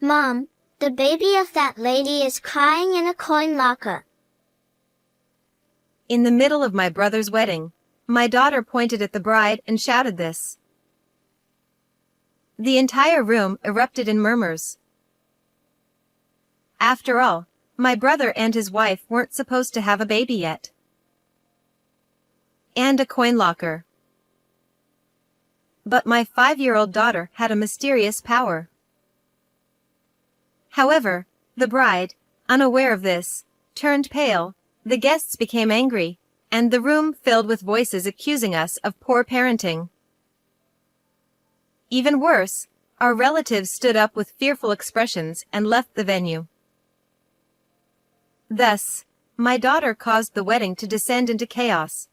Mom, the baby of that lady is crying in a coin locker. In the middle of my brother's wedding, my daughter pointed at the bride and shouted this. The entire room erupted in murmurs. After all, my brother and his wife weren't supposed to have a baby yet. And a coin locker. But my 5-year-old daughter had a mysterious power. However, the bride, unaware of this, turned pale, the guests became angry, and the room filled with voices accusing us of poor parenting. Even worse, our relatives stood up with fearful expressions and left the venue. Thus, my daughter caused the wedding to descend into chaos.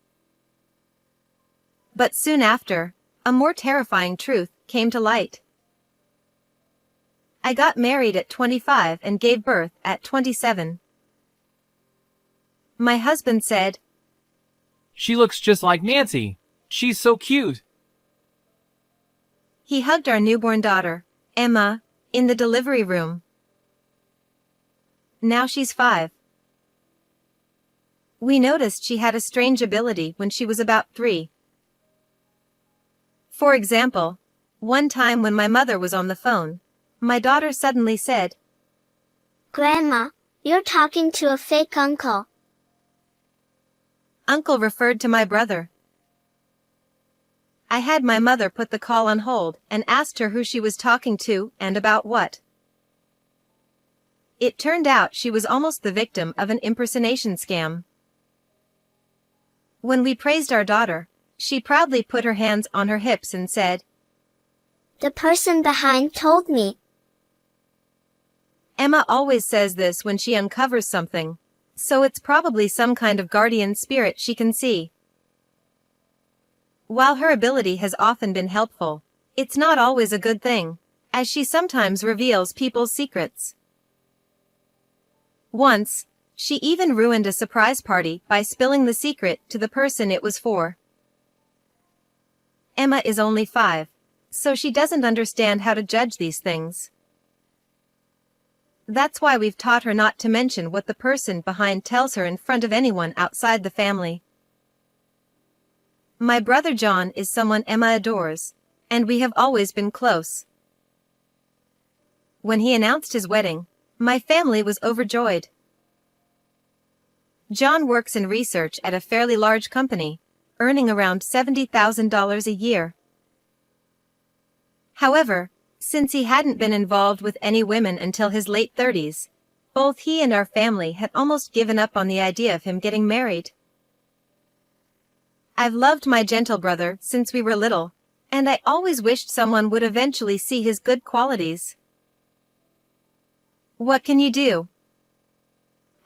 But soon after, a more terrifying truth came to light. I got married at 25 and gave birth at 27. My husband said, "She looks just like Nancy. She's so cute." He hugged our newborn daughter, Emma, in the delivery room. Now she's 5. We noticed she had a strange ability when she was about 3. For example, one time when my mother was on the phone, my daughter suddenly said, Grandma, you're talking to a fake uncle. Uncle referred to my brother. I had my mother put the call on hold and asked her who she was talking to and about what. It turned out she was almost the victim of an impersonation scam. When we praised our daughter, she proudly put her hands on her hips and said, The person behind told me. Emma always says this when she uncovers something, so it's probably some kind of guardian spirit she can see. While her ability has often been helpful, it's not always a good thing, as she sometimes reveals people's secrets. Once, she even ruined a surprise party by spilling the secret to the person it was for. Emma is only 5, so she doesn't understand how to judge these things. That's why we've taught her not to mention what the person behind tells her in front of anyone outside the family. My brother John is someone Emma adores, and we have always been close. When he announced his wedding, my family was overjoyed. John works in research at a fairly large company, earning around $70,000 a year. However, since he hadn't been involved with any women until his late 30s, both he and our family had almost given up on the idea of him getting married. I've loved my gentle brother since we were little, and I always wished someone would eventually see his good qualities. What can you do?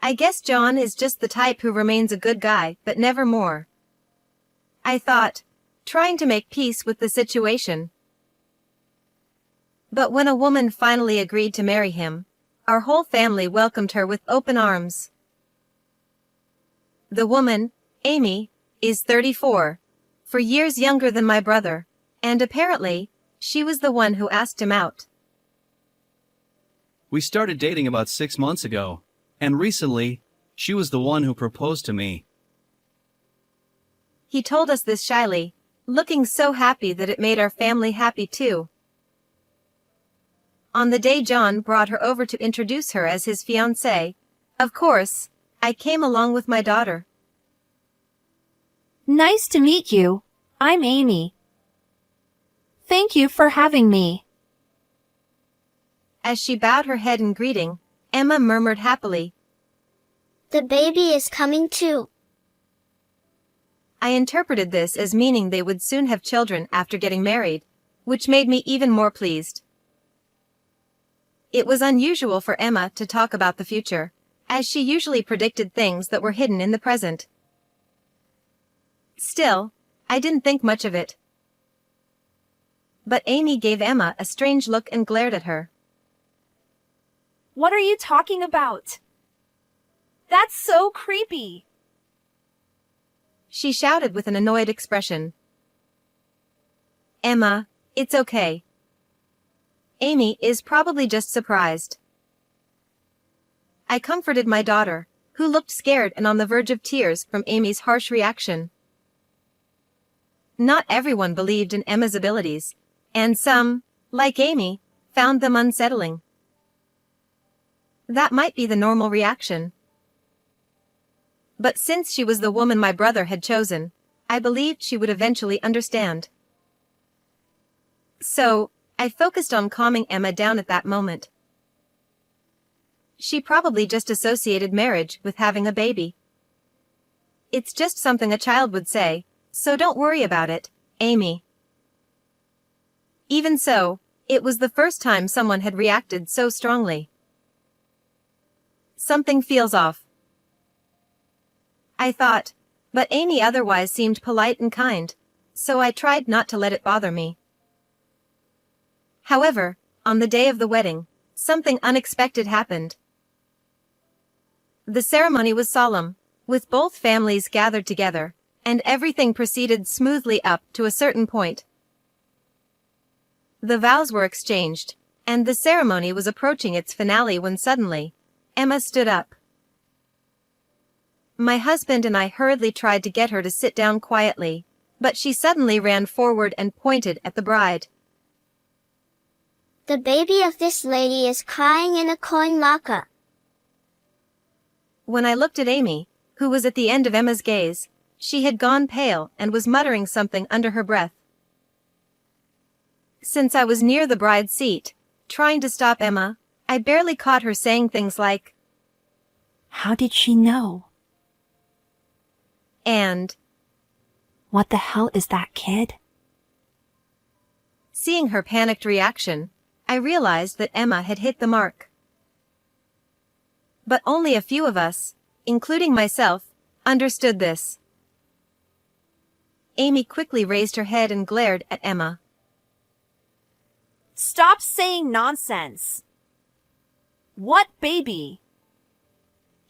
I guess John is just the type who remains a good guy, but never more. I thought, trying to make peace with the situation. But when a woman finally agreed to marry him, our whole family welcomed her with open arms. The woman, Amy, is 34, for years younger than my brother, and apparently, she was the one who asked him out. We started dating about 6 months ago, and recently, she was the one who proposed to me. He told us this shyly, looking so happy that it made our family happy too. On the day John brought her over to introduce her as his fiancée, of course, I came along with my daughter. Nice to meet you. I'm Amy. Thank you for having me. As she bowed her head in greeting, Emma murmured happily, The baby is coming too. I interpreted this as meaning they would soon have children after getting married, which made me even more pleased. It was unusual for Emma to talk about the future, as she usually predicted things that were hidden in the present. Still, I didn't think much of it. But Amy gave Emma a strange look and glared at her. What are you talking about? That's so creepy. She shouted with an annoyed expression. Emma, it's okay. Amy is probably just surprised. I comforted my daughter, who looked scared and on the verge of tears from Amy's harsh reaction. Not everyone believed in Emma's abilities, and some, like Amy, found them unsettling. That might be the normal reaction. But since she was the woman my brother had chosen, I believed she would eventually understand. So, I focused on calming Emma down at that moment. She probably just associated marriage with having a baby. It's just something a child would say, so don't worry about it, Amy. Even so, it was the first time someone had reacted so strongly. Something feels off, I thought, but Amy otherwise seemed polite and kind, so I tried not to let it bother me. However, on the day of the wedding, something unexpected happened. The ceremony was solemn, with both families gathered together, and everything proceeded smoothly up to a certain point. The vows were exchanged, and the ceremony was approaching its finale when suddenly, Emma stood up. My husband and I hurriedly tried to get her to sit down quietly, but she suddenly ran forward and pointed at the bride. The baby of this lady is crying in a coin locker. When I looked at Amy, who was at the end of Emma's gaze, she had gone pale and was muttering something under her breath. Since I was near the bride's seat, trying to stop Emma, I barely caught her saying things like, How did she know? And, What the hell is that kid? Seeing her panicked reaction, I realized that Emma had hit the mark. But only a few of us, including myself, understood this. Amy quickly raised her head and glared at Emma. Stop saying nonsense. What baby?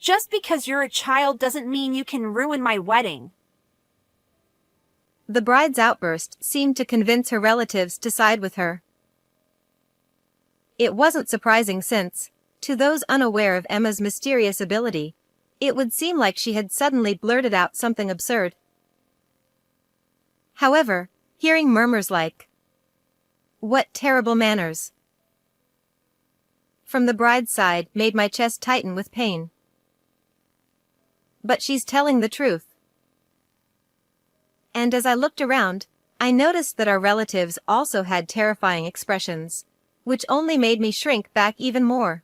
Just because you're a child doesn't mean you can ruin my wedding. The bride's outburst seemed to convince her relatives to side with her. It wasn't surprising since, to those unaware of Emma's mysterious ability, it would seem like she had suddenly blurted out something absurd. However, hearing murmurs like, "What terrible manners!" from the bride's side made my chest tighten with pain. But she's telling the truth. And as I looked around, I noticed that our relatives also had terrifying expressions, which only made me shrink back even more.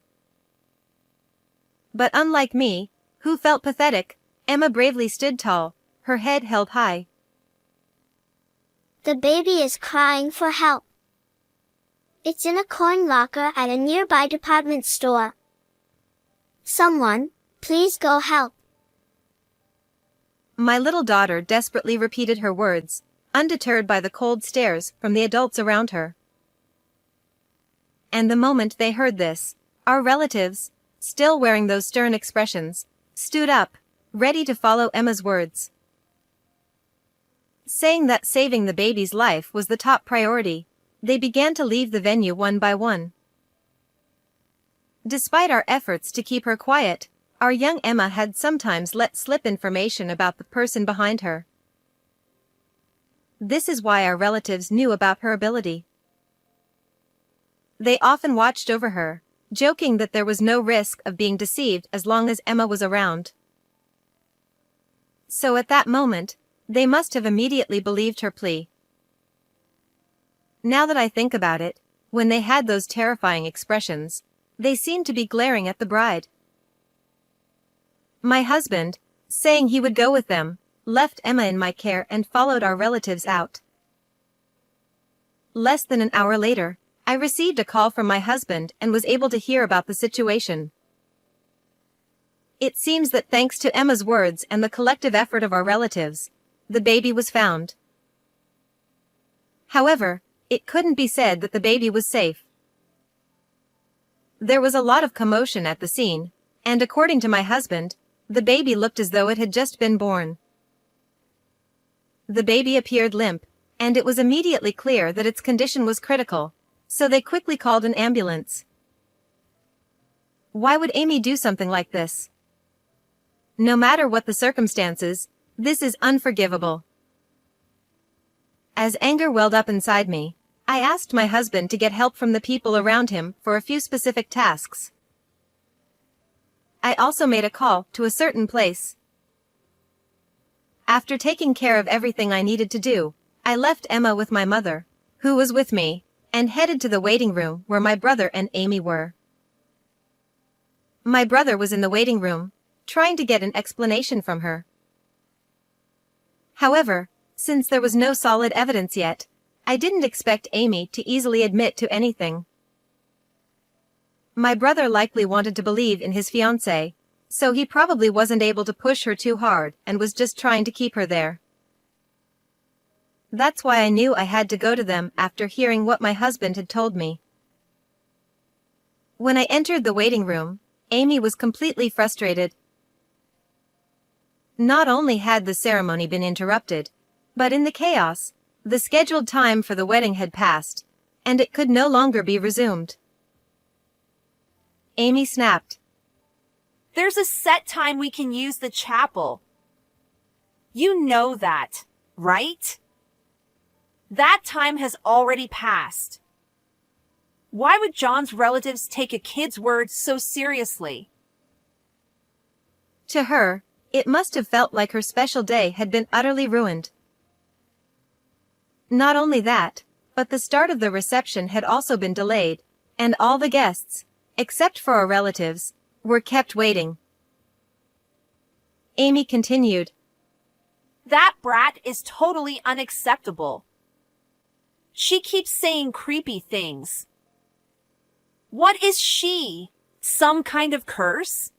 But unlike me, who felt pathetic, Emma bravely stood tall, her head held high. The baby is crying for help. It's in a coin locker at a nearby department store. Someone, please go help. My little daughter desperately repeated her words, undeterred by the cold stares from the adults around her. And the moment they heard this, our relatives, still wearing those stern expressions, stood up, ready to follow Emma's words, saying that saving the baby's life was the top priority. They began to leave the venue one by one. Despite our efforts to keep her quiet, our young Emma had sometimes let slip information about the person behind her. This is why our relatives knew about her ability. They often watched over her, joking that there was no risk of being deceived as long as Emma was around. So at that moment, they must have immediately believed her plea. Now that I think about it, when they had those terrifying expressions, they seemed to be glaring at the bride. My husband, saying he would go with them, left Emma in my care and followed our relatives out. Less than an hour later, I received a call from my husband and was able to hear about the situation. It seems that thanks to Emma's words and the collective effort of our relatives, the baby was found. However, it couldn't be said that the baby was safe. There was a lot of commotion at the scene, and according to my husband, the baby looked as though it had just been born. The baby appeared limp, and it was immediately clear that its condition was critical, so they quickly called an ambulance. Why would Amy do something like this? No matter what the circumstances, this is unforgivable. As anger welled up inside me, I asked my husband to get help from the people around him for a few specific tasks. I also made a call to a certain place. After taking care of everything I needed to do, I left Emma with my mother, who was with me, and headed to the waiting room where my brother and Amy were. My brother was in the waiting room, trying to get an explanation from her. However, since there was no solid evidence yet, I didn't expect Amy to easily admit to anything. My brother likely wanted to believe in his fiancée, so he probably wasn't able to push her too hard and was just trying to keep her there. That's why I knew I had to go to them after hearing what my husband had told me. When I entered the waiting room, Amy was completely frustrated. Not only had the ceremony been interrupted, but in the chaos, the scheduled time for the wedding had passed, and it could no longer be resumed. Amy snapped. There's a set time we can use the chapel. You know that, right? That time has already passed. Why would John's relatives take a kid's words so seriously? To her, it must have felt like her special day had been utterly ruined. Not only that, but the start of the reception had also been delayed, and all the guests, except for our relatives, were kept waiting. Amy continued. That brat is totally unacceptable. She keeps saying creepy things. What is she? Some kind of curse?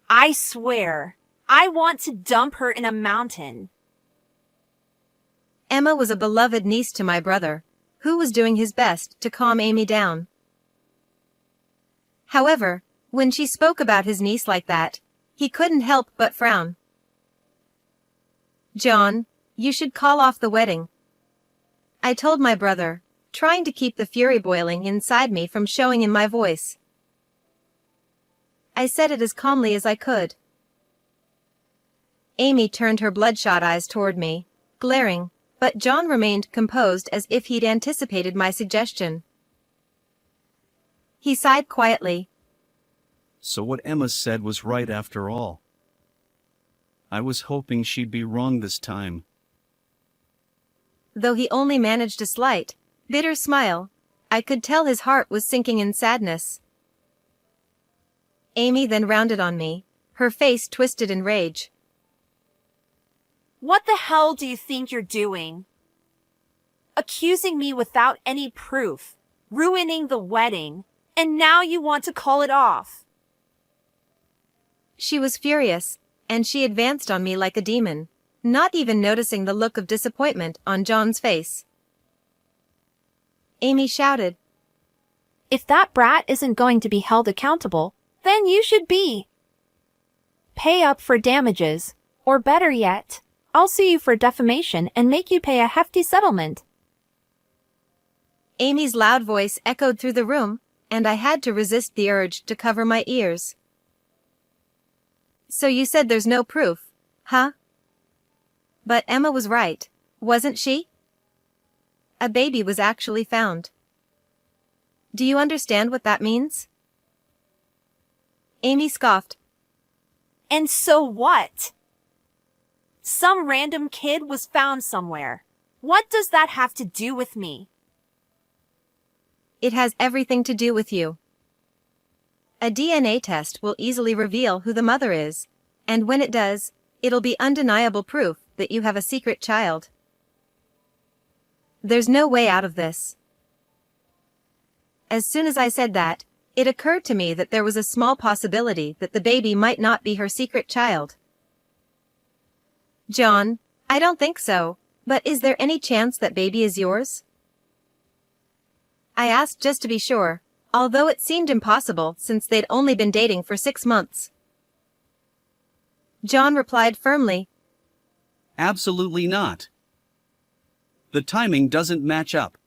I swear, I want to dump her in a mountain. Emma was a beloved niece to my brother, who was doing his best to calm Amy down. However, when she spoke about his niece like that, he couldn't help but frown. John, you should call off the wedding, I told my brother, trying to keep the fury boiling inside me from showing in my voice. I said it as calmly as I could. Amy turned her bloodshot eyes toward me, glaring, but John remained composed as if he'd anticipated my suggestion. He sighed quietly. So what Emma said was right after all. I was hoping she'd be wrong this time. Though he only managed a slight, bitter smile, I could tell his heart was sinking in sadness. Amy then rounded on me, her face twisted in rage. What the hell do you think you're doing? Accusing me without any proof, ruining the wedding, and now you want to call it off. She was furious, and she advanced on me like a demon, not even noticing the look of disappointment on John's face. Amy shouted, If that brat isn't going to be held accountable, then you should be. Pay up for damages, or better yet, I'll sue you for defamation and make you pay a hefty settlement. Amy's loud voice echoed through the room, and I had to resist the urge to cover my ears. So you said there's no proof, huh? But Emma was right, wasn't she? A baby was actually found. Do you understand what that means? Amy scoffed. And so what? Some random kid was found somewhere. What does that have to do with me? It has everything to do with you. A DNA test will easily reveal who the mother is, and when it does, it'll be undeniable proof that you have a secret child. There's no way out of this. As soon as I said that, it occurred to me that there was a small possibility that the baby might not be her secret child. John, I don't think so, but is there any chance that baby is yours? I asked just to be sure, although it seemed impossible since they'd only been dating for 6 months. John replied firmly, Absolutely not. The timing doesn't match up.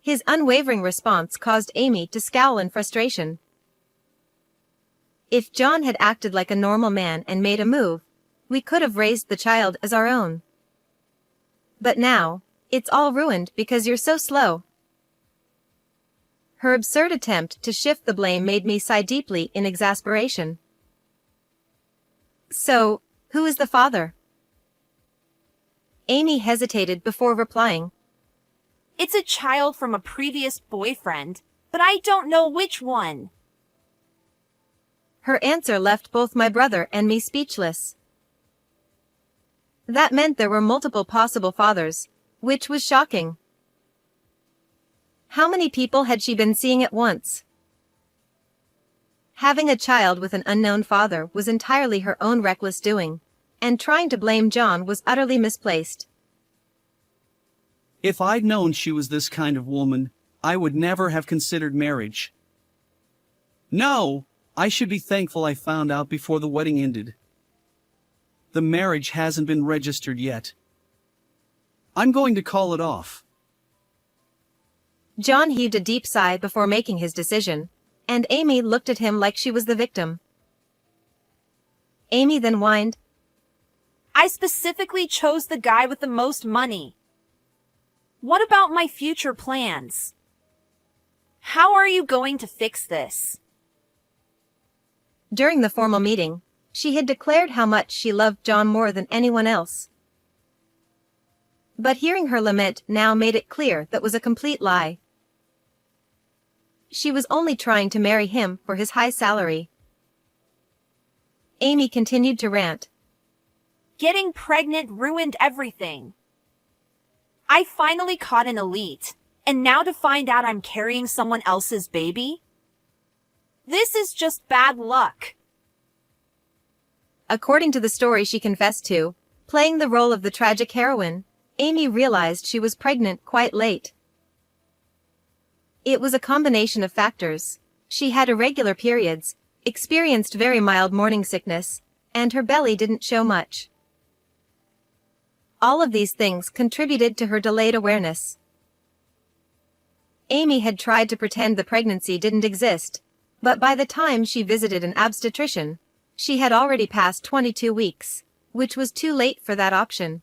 His unwavering response caused Amy to scowl in frustration. If John had acted like a normal man and made a move, we could have raised the child as our own. But now, it's all ruined because you're so slow. Her absurd attempt to shift the blame made me sigh deeply in exasperation. So, who is the father? Amy hesitated before replying. It's a child from a previous boyfriend, but I don't know which one. Her answer left both my brother and me speechless. That meant there were multiple possible fathers, which was shocking. How many people had she been seeing at once? Having a child with an unknown father was entirely her own reckless doing, and trying to blame John was utterly misplaced. If I'd known she was this kind of woman, I would never have considered marriage. No, I should be thankful I found out before the wedding ended. The marriage hasn't been registered yet. I'm going to call it off. John heaved a deep sigh before making his decision, and Amy looked at him like she was the victim. Amy then whined, I specifically chose the guy with the most money. What about my future plans? How are you going to fix this? During the formal meeting, she had declared how much she loved John more than anyone else. But hearing her lament now made it clear that was a complete lie. She was only trying to marry him for his high salary. Amy continued to rant. Getting pregnant ruined everything. I finally caught an elite, and now to find out I'm carrying someone else's baby? This is just bad luck. According to the story she confessed to, playing the role of the tragic heroine, Amy realized she was pregnant quite late. It was a combination of factors. She had irregular periods, experienced very mild morning sickness, and her belly didn't show much. All of these things contributed to her delayed awareness. Amy had tried to pretend the pregnancy didn't exist, but by the time she visited an obstetrician, she had already passed 22 weeks, which was too late for that option.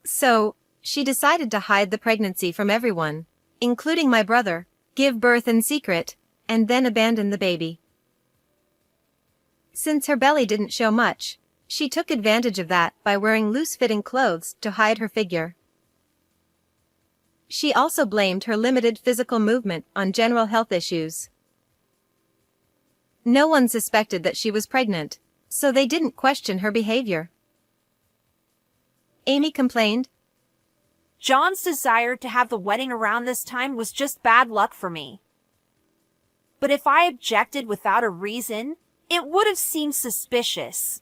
So, she decided to hide the pregnancy from everyone, including my brother, give birth in secret, and then abandon the baby. Since her belly didn't show much, she took advantage of that by wearing loose-fitting clothes to hide her figure. She also blamed her limited physical movement on general health issues. No one suspected that she was pregnant, so they didn't question her behavior. Amy complained, John's desire to have the wedding around this time was just bad luck for me. But if I objected without a reason, it would have seemed suspicious.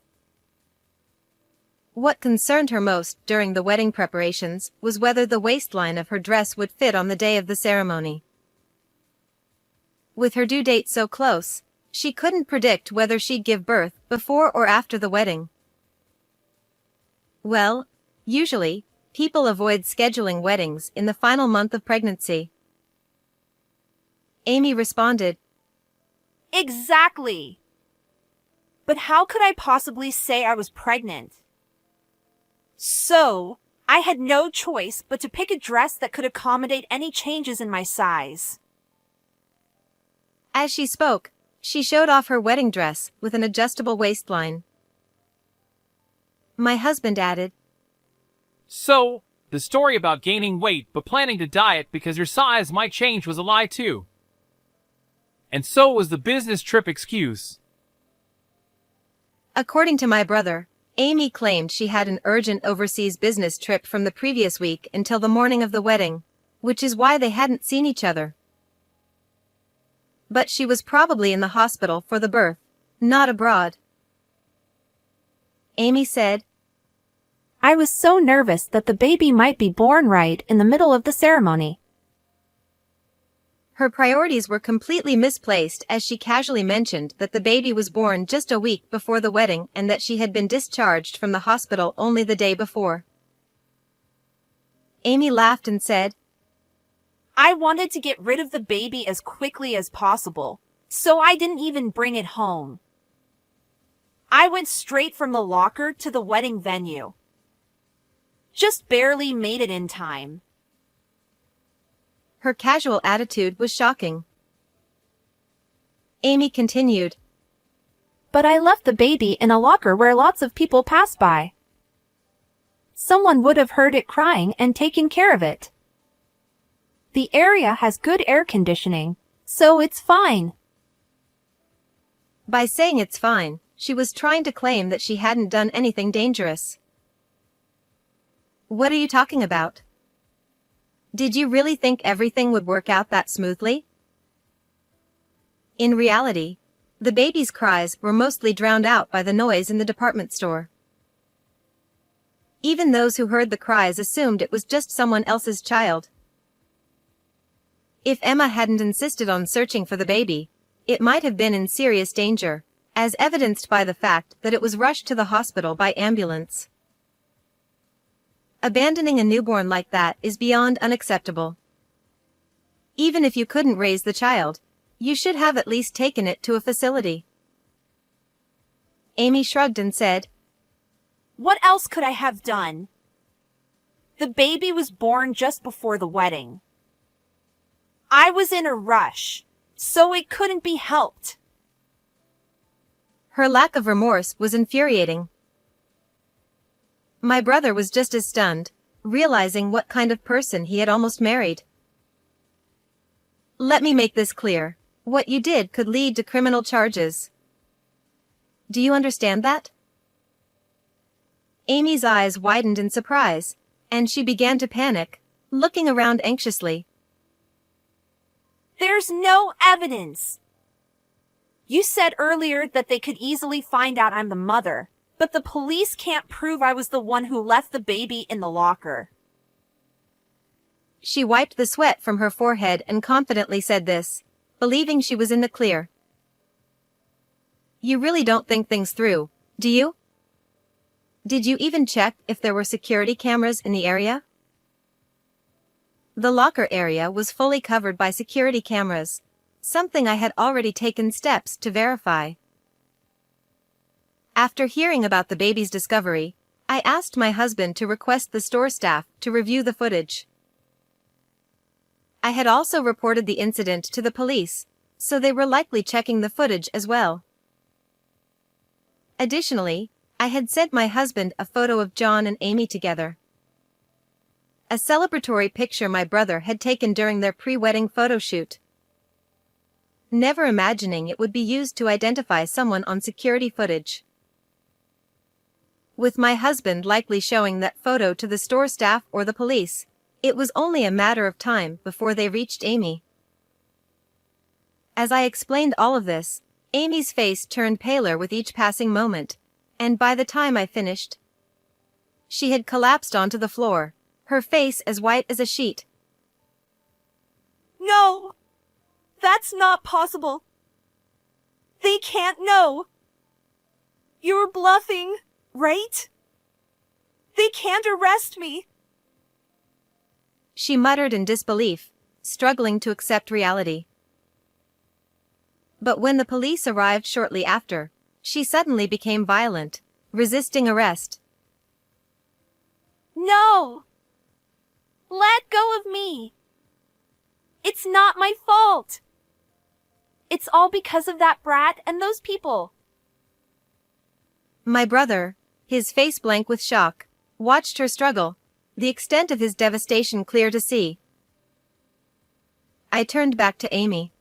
What concerned her most during the wedding preparations was whether the waistline of her dress would fit on the day of the ceremony. With her due date so close, she couldn't predict whether she'd give birth before or after the wedding. Well, usually, people avoid scheduling weddings in the final month of pregnancy. Amy responded, Exactly. But how could I possibly say I was pregnant? So, I had no choice but to pick a dress that could accommodate any changes in my size. As she spoke, she showed off her wedding dress with an adjustable waistline. My husband added, So, the story about gaining weight but planning to diet because your size might change was a lie too. And so was the business trip excuse. According to my brother, Amy claimed she had an urgent overseas business trip from the previous week until the morning of the wedding, which is why they hadn't seen each other. But she was probably in the hospital for the birth, not abroad. Amy said, I was so nervous that the baby might be born right in the middle of the ceremony. Her priorities were completely misplaced as she casually mentioned that the baby was born just a week before the wedding and that she had been discharged from the hospital only the day before. Amy laughed and said, I wanted to get rid of the baby as quickly as possible, so I didn't even bring it home. I went straight from the locker to the wedding venue. Just barely made it in time. Her casual attitude was shocking. Amy continued. But I left the baby in a locker where lots of people pass by. Someone would have heard it crying and taken care of it. The area has good air conditioning, so it's fine. By saying it's fine, she was trying to claim that she hadn't done anything dangerous. What are you talking about? Did you really think everything would work out that smoothly? In reality, the baby's cries were mostly drowned out by the noise in the department store. Even those who heard the cries assumed it was just someone else's child. If Emma hadn't insisted on searching for the baby, it might have been in serious danger, as evidenced by the fact that it was rushed to the hospital by ambulance. Abandoning a newborn like that is beyond unacceptable. Even if you couldn't raise the child, you should have at least taken it to a facility. Amy shrugged and said, What else could I have done? The baby was born just before the wedding. I was in a rush, so it couldn't be helped. Her lack of remorse was infuriating. My brother was just as stunned, realizing what kind of person he had almost married. Let me make this clear. What you did could lead to criminal charges. Do you understand that? Amy's eyes widened in surprise, and she began to panic, looking around anxiously. There's no evidence. You said earlier that they could easily find out I'm the mother, but the police can't prove I was the one who left the baby in the locker. She wiped the sweat from her forehead and confidently said this, believing she was in the clear. You really don't think things through, do you? Did you even check if there were security cameras in the area? The locker area was fully covered by security cameras, something I had already taken steps to verify. After hearing about the baby's discovery, I asked my husband to request the store staff to review the footage. I had also reported the incident to the police, so they were likely checking the footage as well. Additionally, I had sent my husband a photo of John and Amy together. A celebratory picture my brother had taken during their pre-wedding photo shoot. Never imagining it would be used to identify someone on security footage. With my husband likely showing that photo to the store staff or the police, it was only a matter of time before they reached Amy. As I explained all of this, Amy's face turned paler with each passing moment, and by the time I finished, she had collapsed onto the floor, her face as white as a sheet. No! That's not possible. They can't know. You're bluffing, right? They can't arrest me. She muttered in disbelief, struggling to accept reality. But when the police arrived shortly after, she suddenly became violent, resisting arrest. No! Let go of me. It's not my fault. It's all because of that brat and those people. My brother, his face blank with shock, watched her struggle, the extent of his devastation clear to see. I turned back to Amy.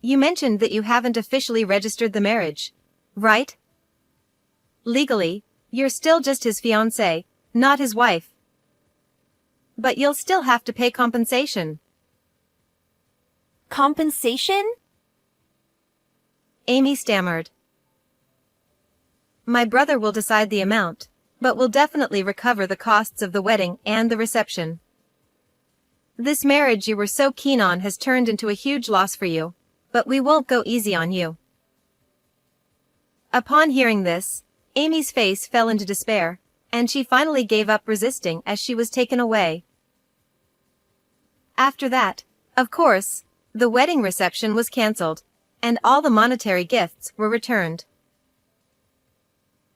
You mentioned that you haven't officially registered the marriage, right? Legally, you're still just his fiancée, not his wife. But you'll still have to pay compensation. Compensation? Amy stammered. My brother will decide the amount, but will definitely recover the costs of the wedding and the reception. This marriage you were so keen on has turned into a huge loss for you, but we won't go easy on you. Upon hearing this, Amy's face fell into despair, and she finally gave up resisting as she was taken away. After that, of course, the wedding reception was cancelled, and all the monetary gifts were returned.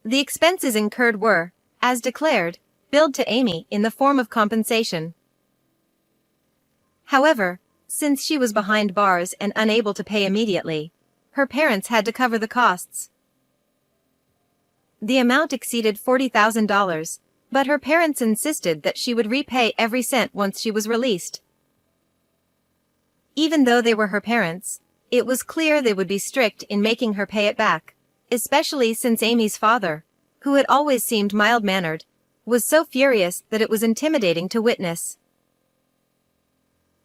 The expenses incurred were, as declared, billed to Amy in the form of compensation. However, since she was behind bars and unable to pay immediately, her parents had to cover the costs. The amount exceeded $40,000, but her parents insisted that she would repay every cent once she was released. Even though they were her parents, it was clear they would be strict in making her pay it back, especially since Amy's father, who had always seemed mild-mannered, was so furious that it was intimidating to witness.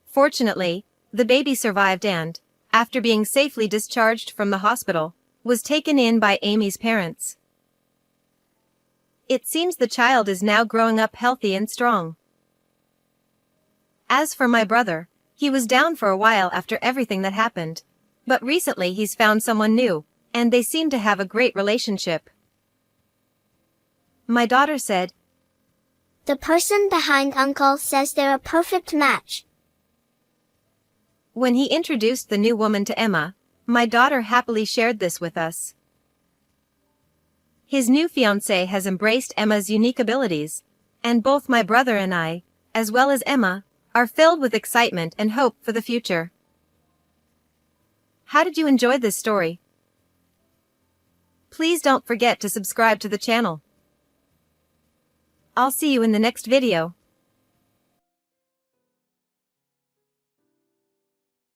Fortunately, the baby survived and, after being safely discharged from the hospital, was taken in by Amy's parents. It seems the child is now growing up healthy and strong. As for my brother, he was down for a while after everything that happened, but recently he's found someone new, and they seem to have a great relationship. My daughter said, The person behind Uncle says they're a perfect match. When he introduced the new woman to Emma, my daughter happily shared this with us. His new fiancée has embraced Emma's unique abilities, and both my brother and I, as well as Emma, are filled with excitement and hope for the future. How did you enjoy this story? Please don't forget to subscribe to the channel. I'll see you in the next video.